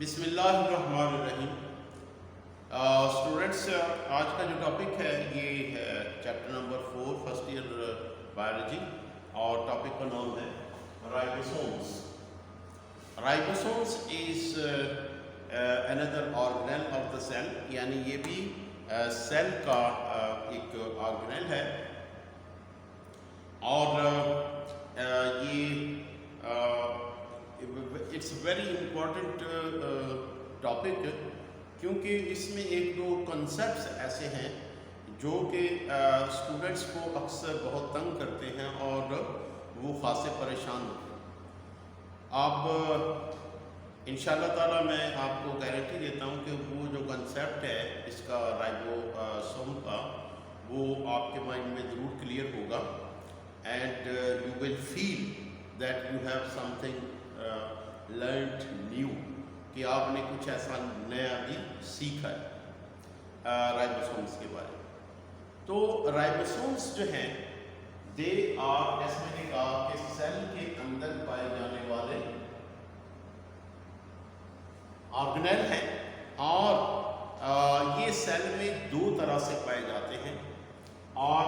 बिस्मिल्लाहिर्रहमानिर्रहीम। स्टूडेंट्स, आज का जो टॉपिक है ये है chapter number 4 first year biology और टॉपिक का नाम है ribosomes. Ribosomes is another organelle of the cell, यानी ये भी सेल का एक ऑर्गेनेल है और ये इट्स वेरी इम्पॉर्टेंट टॉपिक, क्योंकि इसमें एक दो कॉन्सेप्ट्स ऐसे हैं जो कि स्टूडेंट्स को अक्सर बहुत तंग करते हैं और वो खासे परेशान होते हैं। अब इंशाल्लाह ताला मैं आपको गारंटी देता हूँ कि वो जो कॉन्सेप्ट है इसका राइबोसोम का, वो आपके माइंड में ज़रूर क्लियर होगा and you will feel that you have something learned new, कि आपने कुछ ऐसा नया भी सीखा है राइबोसोम्स के बारे में। तो राइबोसोम्स जो हैं दे आर, जैसे मैंने कहा कि सेल के अंदर पाए जाने वाले ऑर्गेनेल हैं और ये सेल में दो तरह से पाए जाते हैं। और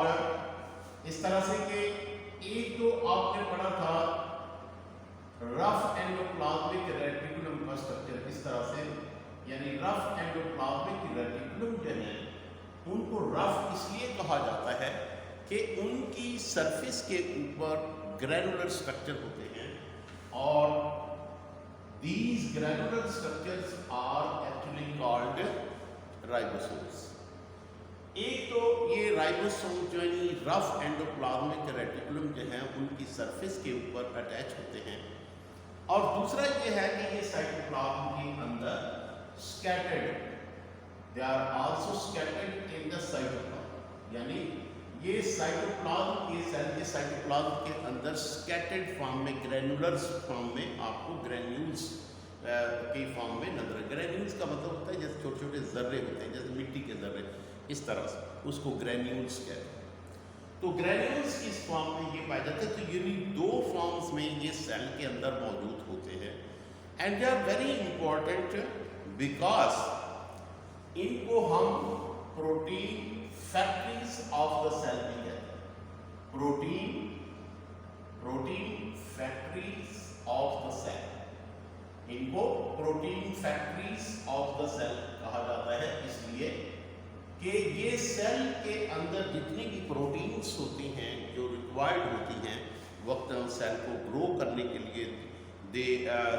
इस तरह से कि एक तो आपने पढ़ा था रफ एंडोप्लाज्मिक रेटिकुलम का स्ट्रक्चर, इस तरह से, यानी रफ एंडोप्लाज्मिक रेटिकुलम जो है उनको रफ इसलिए कहा जाता है कि उनकी सरफेस के ऊपर ग्रैनुलर स्ट्रक्चर होते हैं और these granular structures are actually called ribosomes। एक तो ये राइबोसोम जो है रफ एंडोप्लाज्मिक रेटिकुलम जो है उनकी सरफेस के ऊपर अटैच होते हैं, और दूसरा ये है कि ये साइटोप्लाज्म के अंदर scattered, they are also scattered in the cytoplasm, यानी ये साइटोप्लाज्म के सेल के साइटोप्लाज्म के अंदर स्कैटर्ड फॉर्म में, ग्रैनुलर फॉर्म में आपको ग्रैन्यूल्स के फॉर्म में नजर। ग्रैन्यूल्स का मतलब होता है जैसे छोटे छोटे जर्रे होते हैं, जैसे मिट्टी के जर्रे, इस तरह से उसको ग्रैन्यूल्स कहते हैं। तो ग्रैन्यूल्स की इस फॉर्म में ये पाए जाते हैं। तो ये दो फॉर्म्स में ये सेल के अंदर मौजूद होते हैं and they are very important because इनको हम protein factories of the cell भी कहते हैं। Protein factories of the cell, इनको protein factories of the cell कहा जाता है, इसलिए कि ये सेल के अंदर जितनी भी प्रोटीन्स होती हैं जो रिक्वायर्ड होती हैं वक्तन सेल को ग्रो करने के लिए,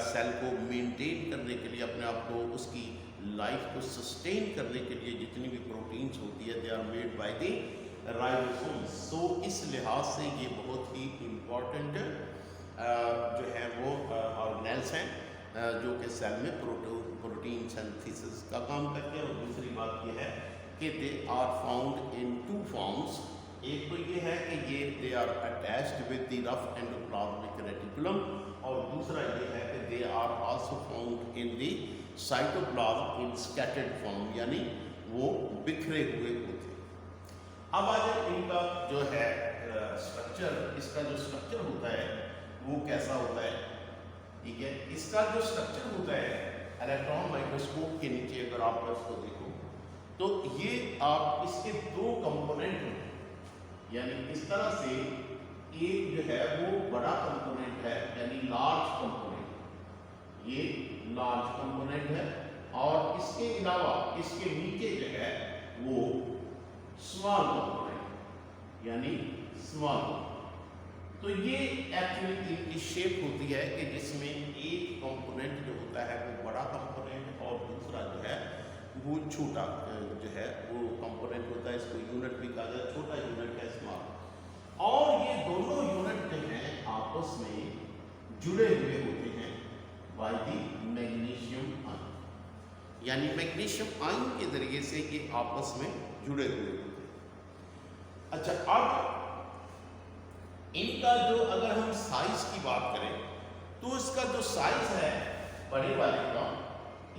सेल को मेंटेन करने के लिए, अपने आप को, उसकी लाइफ को सस्टेन करने के लिए जितनी भी प्रोटीन्स होती है they are made by the ribosomes. So इस लिहाज से ये बहुत ही इम्पॉर्टेंट जो है वो ऑर्गेनेल्स हैं जो कि सेल में प्रोटीन सिंथेसिस का काम करते हैं। और दूसरी बात ये है कि they are found in two forms. एक तो ये है कि ये they are attached with the rough endoplasmic reticulum, और दूसरा ये है कि they are also found in the cytoplasm in scattered form, यानी वो बिखरे हुए होते हैं। अब आज इनका जो है स्ट्रक्चर, इसका जो स्ट्रक्चर होता है वो कैसा होता है, ठीक है। इसका जो स्ट्रक्चर होता है इलेक्ट्रॉन माइक्रोस्कोप के नीचे अगर आप इसको देखो तो ये आप इसके दो कंपोनेंट हैं, यानी इस तरह से एक जो है वो बड़ा कंपोनेंट है यानी लार्ज कंपोनेंट, ये लार्ज कंपोनेंट है, और इसके अलावा इसके नीचे जो है वो स्मॉल कंपोनेंट यानी स्मॉल। तो ये एक्चुअली इनकी शेप होती है कि जिसमें एक कंपोनेंट जो होता है वो बड़ा कंपोनेंट और दूसरा जो है वो छोटा जो है वो कंपोनेंट होता है। इसको यूनिट भी कहा जाता है, छोटा यूनिट है स्मॉल, और ये दोनों यूनिट जो हैं आपस में जुड़े हुए होते हैं बाय द मैग्नीशियम आयन, यानी मैग्नीशियम आयन के जरिए से ये आपस में जुड़े हुए होते हैं। अच्छा, अब इनका जो अगर हम साइज की बात करें तो इसका जो साइज है बड़े वाले का,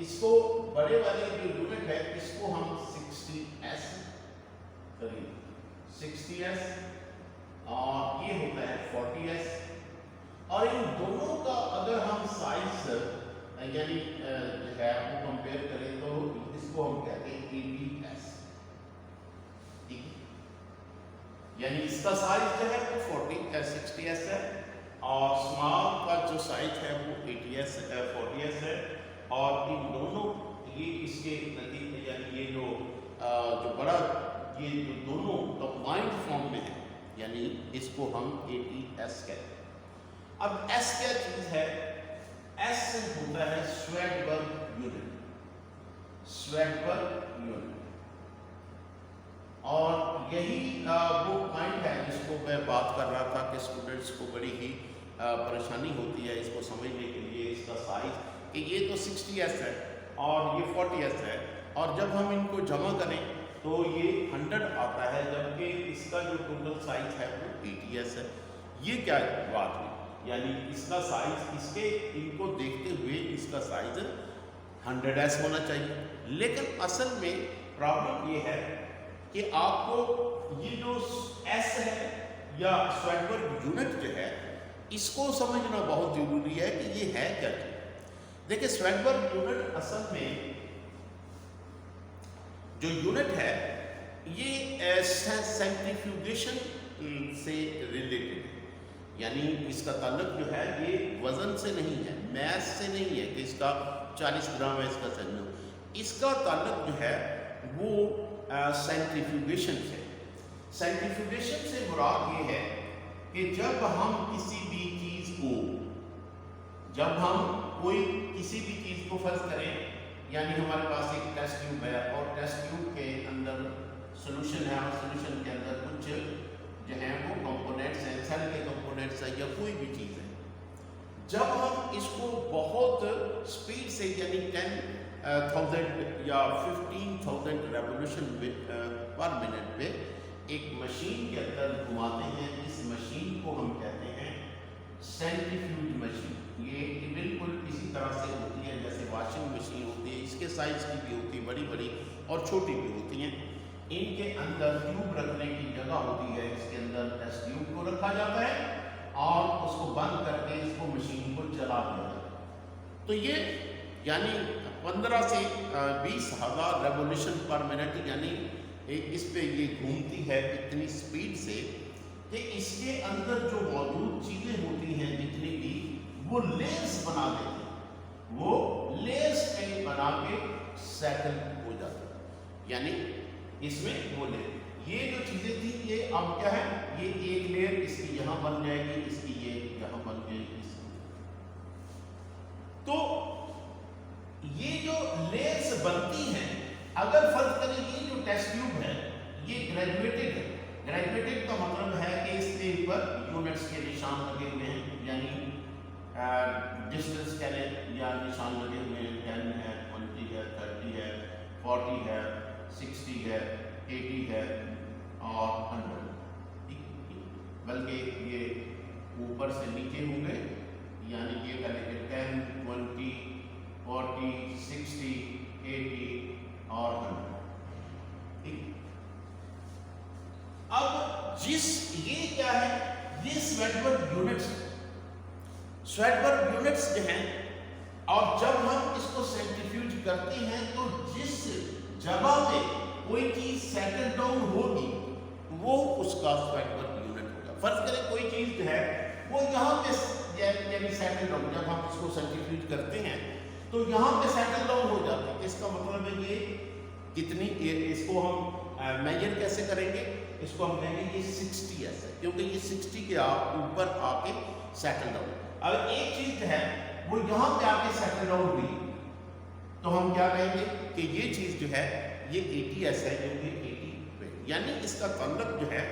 इसको बड़े वाले जो यूनिट है इसको हम 60s और ये होता है 40s, और इन दोनों का अगर हम साइज यानी जो है वो कंपेयर करें तो इसको हम कहते हैं ATS, ठीक है। यानी इसका साइज जो है वो 60S है और स्मॉल का जो साइज है वो 40S है और इन दोनों ये इसके नतीजे यानी ये जो बड़ा ये जो दोनों कंबाइंड फॉर्म में है यानी इसको हम ATS कहते हैं। अब S क्या चीज है? S होता है स्वेडबर्ग यूनिट, स्वेडबर्ग यूनिट, और यही वो पॉइंट है जिसको मैं बात कर रहा था कि स्टूडेंट्स को बड़ी ही परेशानी होती है इसको समझने के लिए, इसका साइज कि ये तो 60S है और ये 40S है और जब हम इनको जमा करें तो ये 100 आता है जबकि इसका जो टोटल साइज है वो 80S है। ये क्या बात हुई? यानी इसका साइज इसके इनको देखते हुए इसका साइज 100S होना चाहिए, लेकिन असल में प्रॉब्लम ये है कि आपको ये जो S है या स्वेडबर्ग यूनिट जो है इसको समझना बहुत जरूरी है कि ये है क्या चीज। देखिए स्वेडबर्ग यूनिट असल में जो यूनिट है ये सेंट्रीफ्यूगेशन से रिलेटेड है, यानी इसका ताल्लुक जो है ये वजन से नहीं है, मैस से नहीं है कि इसका 40 ग्राम है इसका सेंट्रीफ्यूगेशन, इसका ताल्लुक जो है वो सेंट्रीफ्यूगेशन से। सेंट्रीफ्यूगेशन से मुराद ये है कि जब हम किसी भी चीज को किसी भी चीज को फर्ज करें, यानी हमारे पास एक टेस्ट ट्यूब है और टेस्ट ट्यूब के अंदर सॉल्यूशन है और सॉल्यूशन के अंदर कुछ जो है वो कंपोनेंट्स हैं, सेल के कंपोनेंट्स हैं या कोई भी चीज़ है। जब हम इसको बहुत स्पीड से यानी 10,000 या 15,000 रेवोल्यूशन पर मिनट पे एक मशीन के अंदर घुमाते हैं, इस मशीन को हम कहते हैं सेंट्रीफ्यूज मशीन। ये बिल्कुल इसी तरह से होती है जैसे वॉशिंग मशीन होती है, इसके साइज की भी होती है, बड़ी बड़ी और छोटी भी होती हैं। इनके अंदर ट्यूब रखने की जगह होती है, इसके अंदर टेस्ट ट्यूब को रखा जाता है और उसको बंद करके इसको मशीन को चला दिया जाता है। तो ये यानी 15 से 20,000 रेवोल्यूशन पर मिनट यानी इस पे ये घूमती है इतनी स्पीड से कि इसके अंदर जो मौजूद चीजें होती हैं जितनी भी वो लेयर्स बना देते हैं, वो लेयर्स बना के सेटल हो जाते हैं, यानी इसमें वो लेयर ये जो चीजें थी ये अब क्या है, ये एक लेयर इसकी यहां बन जाएगी, इसकी ये यहां बन जाएगी, तो ये जो लेयर्स बनती हैं अगर फर्ज करें ये जो टेस्ट ट्यूब है ये ग्रेजुएटेड है। ग्रेजुएटेड का मतलब है कि इसके ऊपर यूनिट्स के निशान लगे हुए हैं, यानी डिस्टेंस के या निशान लगे हुए हैं, 10 है, 20 है, 30 है, 40 है, 60 है, 80 है और 100, बल्कि ये ऊपर से नीचे होंगे, यानी ये करेंगे 10, 20, 40, 60, 80 और 100, ठीक। अब ये क्या है, ये स्वेडबर्ग यूनिट्स जो हैं, और जब हम इसको सेंट्रीफ्यूज करते हैं तो जिस जगह पे कोई चीज सेटल डाउन होगी वो उसका स्वेडबर्ग यूनिट होगा। फर्ज करें कोई चीज जो है वो यहाँ पे यानी सेटल डाउन, जब हम इसको सेंट्रीफ्यूज करते हैं तो यहाँ पे सेटल डाउन हो जाता है। इसका मतलब है ये कितनी, इसको हम मेजर कैसे करेंगे, इसको हम कहेंगे ये 60S है क्योंकि ये 60 के ऊपर आके सेटल डाउन। अब एक चीज है वो यहाँ पे आके सेटल डाउन हुई तो हम क्या कहेंगे कि ये चीज जो है ये 80S है क्योंकि 80, यानी इसका ताल्लुक जो है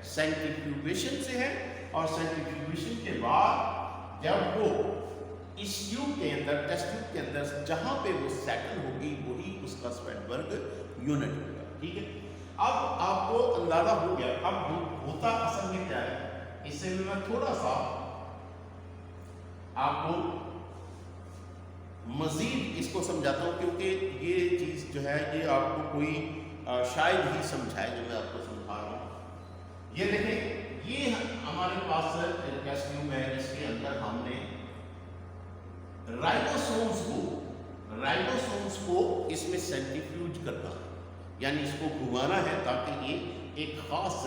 सेंट्रीफ्यूगेशन से है और सेंट्रीफ्यूगेशन के बाद जब वो इस ट्यूब के अंदर टेस्ट ट्यूब के अंदर जहां पे वो सेटल होगी वही उसका स्वेडबर्ग यूनिट होगा, ठीक है। अब आपको अंदाजा हो गया। अब होता असल में क्या है, इससे मैं थोड़ा सा आपको मजीद इसको समझाता हूँ क्योंकि ये चीज जो है ये आपको कोई शायद ही समझाए जो मैं आपको समझा रहा हूँ। ये देखें, ये हमारे पास टेस्ट ट्यूब है जिसके अंदर हमने राइबोसोम्स को इसमें सेंट्रीफ्यूज करना है, यानी इसको घुमाना है ताकि ये एक खास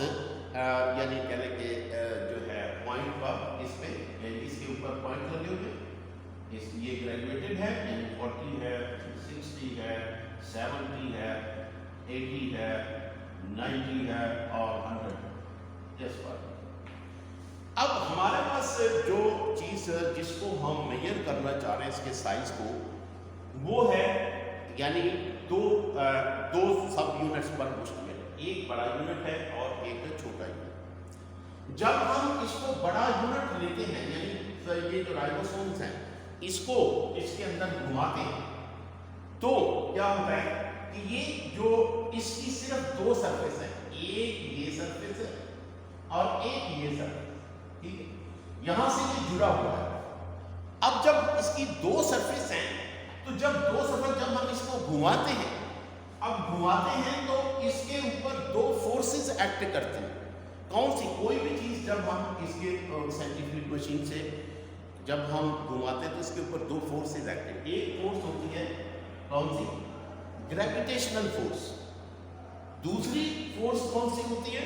यानी कहने के जो है पॉइंट पर इसमें यानी इसके ऊपर पॉइंट लगे हुए इस ये ग्रेजुएटेड है, यानी 40 है, 60 है, 70 है, 80 है, 90 है और 100 इस पर। अब हमारे पास जो चीज जिसको हम मेजर करना चाह रहे हैं इसके साइज को, वो है यानी दो सब यूनिट्स पर मुश्तमिल, एक बड़ा यूनिट है और एक छोटा यूनिट। जब हम इसको बड़ा यूनिट लेते हैं यानी ये जो राइबोसोम्स हैं इसको इसके अंदर घुमाते हैं तो क्या होता है कि ये जो इसकी सिर्फ दो सरफेस है, एक ये सरफेस है और एक ये सरफेस, ठीक है, यहां से ये जुड़ा हुआ है। अब जब इसकी दो सरफेस हैं तो जब हम इसको घुमाते हैं, अब घुमाते हैं तो इसके ऊपर दो फोर्सेस एक्ट करते हैं। कौन सी? कोई भी चीज जब हम इसके सेंट्रीफ्यूज मशीन से जब हम घुमाते हैं तो इसके ऊपर दो फोर्सेस एक्ट करते हैं। एक फोर्स होती है कौन सी? Gravitational force. दूसरी फोर्स कौन सी होती है?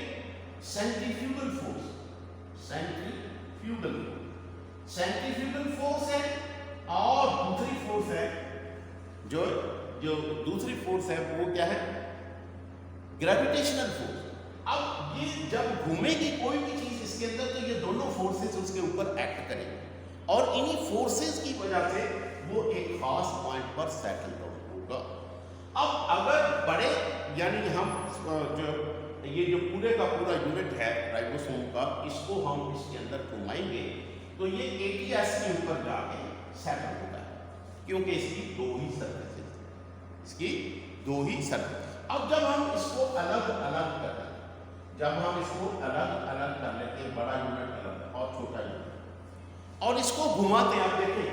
Centrifugal force. सेंट्रीफ्यूगल फोर्स है और दूसरी फोर्स है जो दूसरी फोर्स है वो क्या है? Gravitational force. अब ये जब घूमेगी कोई भी चीज इसके अंदर तो ये दोनों फोर्सेस उसके ऊपर एक्ट करेंगे और इन्हीं फोर्सेस की वजह से वो एक खास पॉइंट पर सेटल डाउन होगा। अब अगर बड़े यानी हम जो ये जो पूरे का पूरा यूनिट है राइबोसोम का, इसको हम इसके अंदर घुमाएंगे तो ये ATS के ऊपर जाके सेटल होता है क्योंकि इसकी दो ही सरफेस। अब जब हम इसको अलग अलग करते हैं, बड़ा यूनिट अलग और छोटा यूनिट, और इसको घुमाते हैं, आप देखें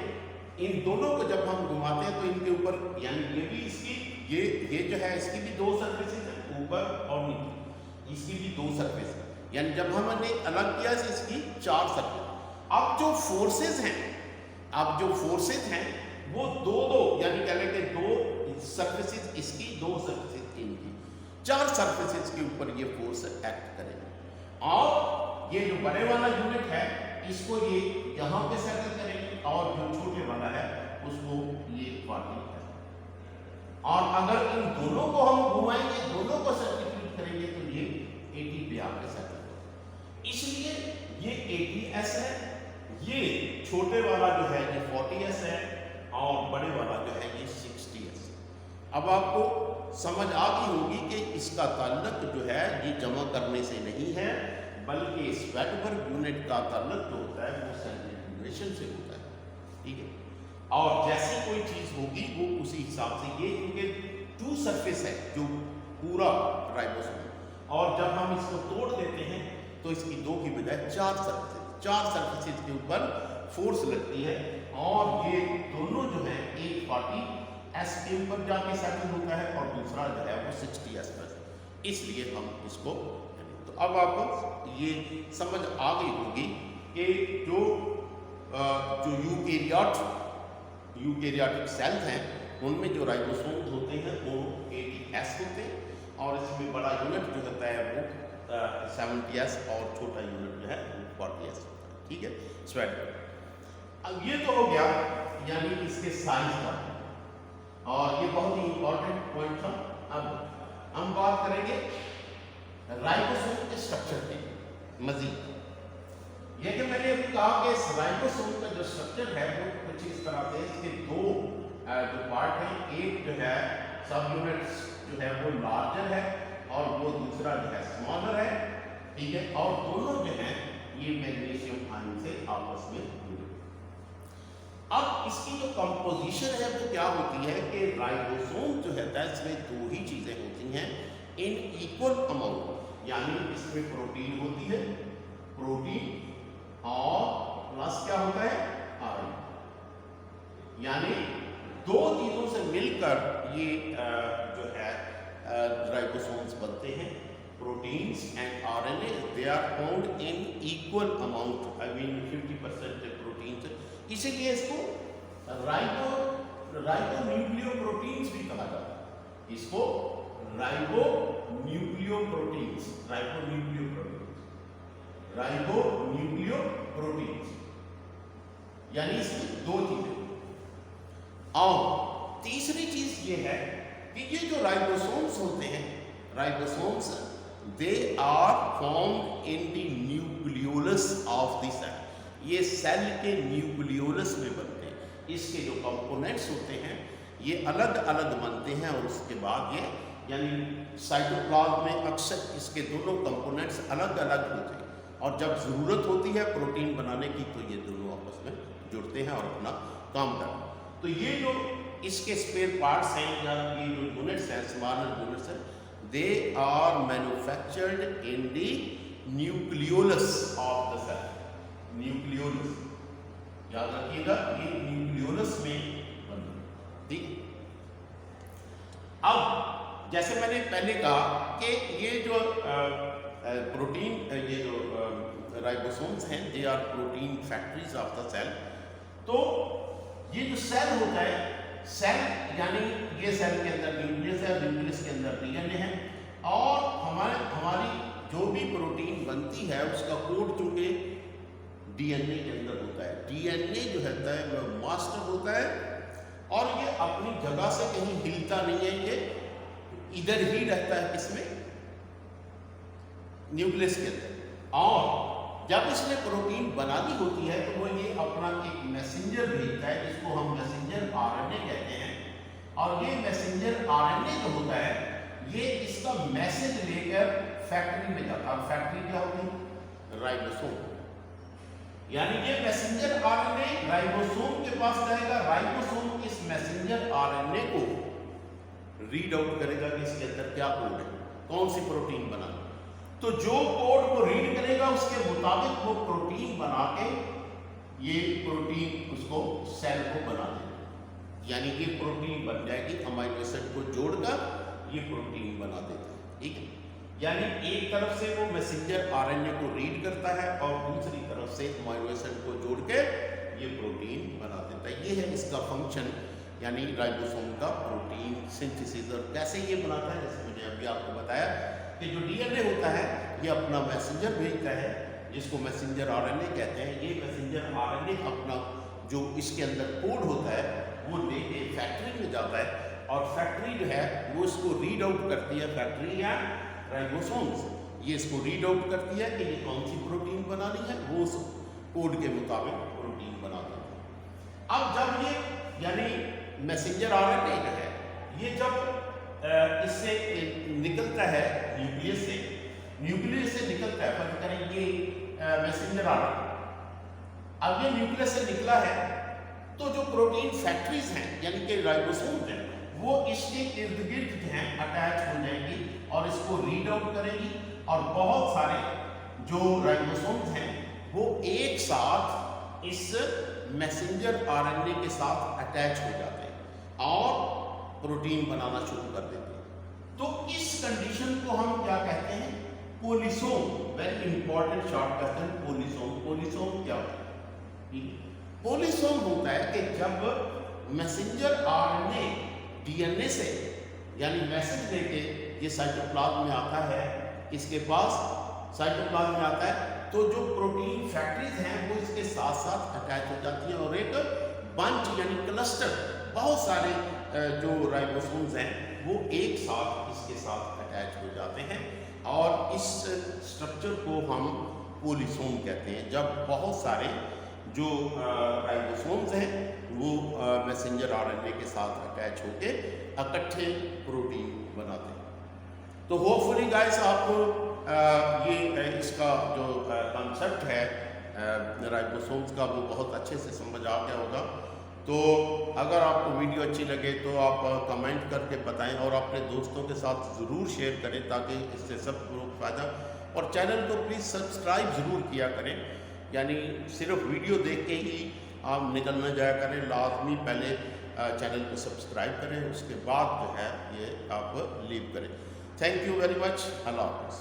इन दोनों को जब हम घुमाते हैं तो इनके ऊपर यानी ये भी इसकी ये जो है इसकी भी दो सरफेसेस हैं, ऊपर और नीचे इसकी भी दो सरफेस है, यानी जब हमने अलग किया है इसकी चार सरफेस। अब जो फोर्सेस हैं वो दो यानी कह लेंगे दो सरफेसेस इसकी, दो सरफेसेस इनकी, चार सरफेसेस के ऊपर ये फोर्स एक्ट करेंगे। और ये जो बड़े वाला यूनिट है इसको ये यहाँ पे सेटल करेंगे और जो छोटे वाला है उसको ये 40 है। और अगर इन दोनों को हम घुमाएंगे, दोनों को सब्स्टिट्यूट करेंगे तो ये 80 पे आके सेटल होगा। इसलिए ये 80s है, ये छोटे वाला जो है ये 40s है और बड़े वाला जो है ये 60s। अब आपको समझ आ गई होगी कि इसका ताल्लुक जो है ये जमा करने से नहीं है बल्कि स्वेटबर्ग यूनिट का ताल्लुक जो होता है वो सेंट्रीफ्यूगेशन से होता है, ठीक है। और जैसी कोई चीज होगी वो उसी हिसाब से, ये क्योंकि टू सरफेस है जो पूरा राइबोसोम, और जब हम इसको तोड़ देते हैं तो इसकी दो की बजाय चार सरफेसेस के ऊपर फोर्स लगती है और ये दोनों जो है एक 40s के ऊपर जाके सेटल होता है और दूसरा जो है वो 60s पर। इसलिए हम इसको, तो अब आपको ये समझ आ गई होगी कि जो यूकेरियोटिक सेल्स हैं उनमें जो राइबोसोम्स होते हैं वो 80s होते हैं और इसमें बड़ा यूनिट जो होता है वो 70s और छोटा यूनिट जो है वो 40s होता है, ठीक है। स्वेटबर्ग। अब ये तो हो गया यानी इसके साइज का, और ये बहुत ही इंपॉर्टेंट पॉइंट था। अब हम बात करेंगे राइबोसोम के स्ट्रक्चर की मजीद। ये कि मैंने अभी कहा कि इस राइबोसोम का जो स्ट्रक्चर है वो कुछ इस तरह से, इसके दो जो पार्ट हैं, एक जो है सब यूनिट्स जो है वो लार्जर है और वो दूसरा जो है स्मॉलर है, ठीक है। और दोनों जो है ये मैग्नीशियम आयन से आपस में जुड़े। अब इसकी जो कंपोजिशन है वो क्या होती है कि राइबोसोम जो है इसमें दो ही चीजें होती हैं इन इक्वल अमाउंट, यानी इसमें प्रोटीन होती है, प्रोटीन और प्लस क्या होता है आयरन, यानी दो चीजों से मिलकर ये जो है राइबोसोम्स बनते हैं। Proteins and RNA they are found in equal amount, I mean 50% proteins, इसीलिए इसको राइबोन्यूक्लियोप्रोटीन्स भी कहा जाता है इसको, राइबोन्यूक्लियोप्रोटीन्स यानी इसमें दो चीजें। और तीसरी चीज ये है कि ये जो राइबोसोम्स होते हैं, ribosomes they are formed in the nucleolus of the cell. ये सेल के न्यूक्लियोलस में बनते हैं। इसके जो कंपोनेंट्स होते हैं ये अलग अलग बनते हैं और उसके बाद ये यानी साइटोप्लाज्म में अक्सर इसके दोनों कंपोनेंट्स अलग अलग होते हैं और जब ज़रूरत होती है प्रोटीन बनाने की तो ये दोनों आपस में जुड़ते हैं और अपना काम करते हैं। तो ये जो इसके स्पेयर पार्ट्स हैं या ये जो यूनिट्स हैं, स्मॉलर यूनिट्स हैं, they are manufactured in the nucleolus of the cell. Nucleolus याद रखिएगा, ये न्यूक्लियोलस में बनते हैं। ठीक। अब जैसे मैंने पहले कहा कि ये जो प्रोटीन, ये जो राइबोसोम्स हैं, they are protein factories of the cell. तो ये जो सेल होता है, सेल यानी ये सेल के अंदर न्यूक्लियस है, न्यूक्लियस के अंदर डीएनए है और हमारी जो भी प्रोटीन बनती है उसका कोड चूंकि डीएनए के अंदर होता है। डीएनए जो होता है वो मास्टर होता है और ये अपनी जगह से कहीं हिलता नहीं है, ये इधर ही रहता है, किसमें, न्यूक्लियस के अंदर। और जब इसने प्रोटीन बनानी होती है तो वो ये अपना एक मैसेंजर भेजता है जिसको हम मैसेंजर आरएनए कहते हैं। और ये मैसेंजर आरएनए जो होता है ये इसका मैसेज लेकर फैक्ट्री में जाता है। फैक्ट्री क्या होगी, राइबोसोम। यानी ये मैसेंजर आरएनए राइबोसोम के पास जाएगा। राइबोसोम इस मैसेंजर आरएनए को रीड आउट करेगा कि इसके अंदर क्या कोड है, कौन सी प्रोटीन बना। तो जो कोड को रीड करेगा उसके मुताबिक वो प्रोटीन बना के ये प्रोटीन उसको सेल को बना देगा। यानी ये प्रोटीन बन जाएगी, अमीनो एसिड को जोड़कर ये प्रोटीन बना देता है। ठीक है, यानी एक तरफ से वो मैसेंजर आरएनए को रीड करता है और दूसरी तरफ से अमीनो एसिड को जोड़ के ये प्रोटीन बना देता है। ये है इसका फंक्शन, यानी राइबोसोम का प्रोटीन सिंथेसिस। और कैसे ये बनाता है, जैसे मैंने अभी आपको बताया कि जो डीएनए होता है ये अपना मैसेंजर भेजता है जिसको मैसेंजर आरएनए कहते हैं। ये मैसेंजर आरएनए अपना जो इसके अंदर कोड होता है वो लेके फैक्ट्री में जाता है और फैक्ट्री जो है वो इसको रीड आउट करती है। फैक्ट्री या राइबोसोम्स ये इसको रीड आउट करती है कि ये कौन सी प्रोटीन बनानी है, वो उस कोड के मुताबिक प्रोटीन बना देती है। अब जब ये यानी मैसेंजर आरएनए जो है ये जब इससे निकलता है न्यूक्लियस से निकलता है, फर्ज करें ये मैसेंजर आरएनए, अब ये न्यूक्लियस से निकला है तो जो प्रोटीन फैक्ट्रीज हैं यानी कि राइबोसोम हैं वो इसके इर्द गिर्द जो हैं अटैच हो जाएंगी और इसको रीड आउट करेगी। और बहुत सारे जो राइबोसोम्स हैं वो एक साथ इस मैसेंजर आरएनए के साथ अटैच हो जाते हैं और प्रोटीन बनाना शुरू कर देते हैं। तो इस कंडीशन को हम क्या कहते हैं, पोलिसोम। वेरी इंपॉर्टेंट शॉर्ट कहते हैं पोलिसोम। पोलिसोम क्या होता है, पोलिसोम होता है कि जब मैसेंजर आरएनए डीएनए से यानी मैसेज लेके ये साइटोप्लाज्म में आता है, इसके पास साइटोप्लाज्म में आता है तो जो प्रोटीन फैक्ट्रीज हैं वो इसके साथ साथ अटैच हो जाती हैं और एक बंच यानी क्लस्टर, बहुत सारे जो राइबोसोम्स हैं वो एक साथ इसके साथ अटैच हो जाते हैं और इस स्ट्रक्चर को हम पोलिसोम कहते हैं। जब बहुत सारे जो राइबोसोम्स हैं वो मैसेंजर आरएनए के साथ अटैच होके इकट्ठे प्रोटीन बनाते हैं। तो होपफुली गाइस आपको ये इसका जो कॉन्सेप्ट है राइबोसोम्स का वो बहुत अच्छे से समझ आ गया होगा। तो अगर आपको वीडियो अच्छी लगे तो आप कमेंट करके बताएं और अपने दोस्तों के साथ ज़रूर शेयर करें ताकि इससे सब लोग फ़ायदा। और चैनल को प्लीज़ सब्सक्राइब ज़रूर किया करें, यानी सिर्फ वीडियो देख के ही आप निकल न जाया करें, लाजमी पहले चैनल को सब्सक्राइब करें, उसके बाद जो है ये आप लीव करें। Thank you very much. अल्लाह हाफ़िज़।